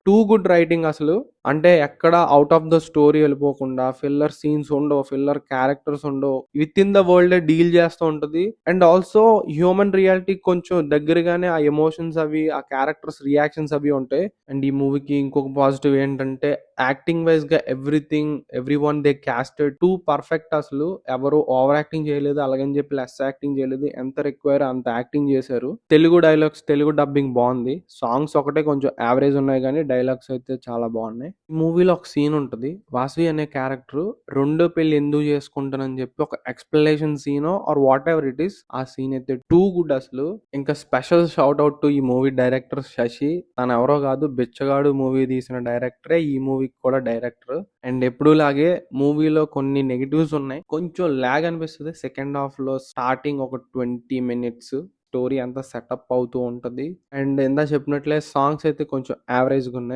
Too good writing అసలు. అంటే ఎక్కడ ఔట్ ఆఫ్ ద స్టోరీ వెళ్ళిపోకుండా ఫిల్లర్ సీన్స్ ఉండవు, ఫిల్లర్ క్యారెక్టర్స్ ఉండవు. విత్ ఇన్ ద వరల్డే డీల్ చేస్తూ ఉంటది. అండ్ ఆల్సో హ్యూమన్ రియాలిటీ కొంచెం దగ్గరగానే ఆ ఎమోషన్స్ అవి, ఆ క్యారెక్టర్స్ రియాక్షన్స్ అవి ఉంటాయి. అండ్ ఈ మూవీకి ఇంకొక పాజిటివ్ ఏంటంటే యాక్టింగ్ వైజ్ గా every one they casted two perfect అసలు. ఎవరు ఓవర్ యాక్టింగ్ చేయలేదు, అలాగని చెప్పి లెస్ యాక్టింగ్ చేయలేదు. ఎంత రిక్వైర్ అంత యాక్టింగ్ చేశారు. తెలుగు డైలాగ్స్, తెలుగు డబ్బింగ్ బాగుంది. సాంగ్స్ ఒకటే కొంచెం యావరేజ్ ఉన్నాయి కానీ డైలాగ్స్ అయితే చాలా బాగున్నాయి. ఈ మూవీలో ఒక సీన్ ఉంటది. వాసవి అనే క్యారెక్టర్ రెండో పెళ్లి ఎందుకు చేసుకుంటానని చెప్పి ఒక explanation scene or whatever it is, ఆ సీన్ అయితే టూ గుడ్ అసలు. ఇంకా స్పెషల్ షౌట్ అవుట్ టు ఈ మూవీ డైరెక్టర్ శశి. తను ఎవరో కాదు, బిచ్చగాడు మూవీ తీసిన డైరెక్టరే ఈ మూవీకి కూడా డైరెక్టర్. అండ్ ఎప్పుడు లాగే మూవీలో కొన్ని నెగిటివ్స్ ఉన్నాయి. కొంచెం లాగ్ అనిపిస్తుంది సెకండ్ హాఫ్ లో. స్టార్టింగ్ ఒక 20 minutes స్టోరీ అంతా సెటప్ అవుతూ ఉంటది. అండ్ ఇందా చెప్పినట్లే సాంగ్స్ అయితే కొంచెం యావరేజ్ గా ఉన్నాయి.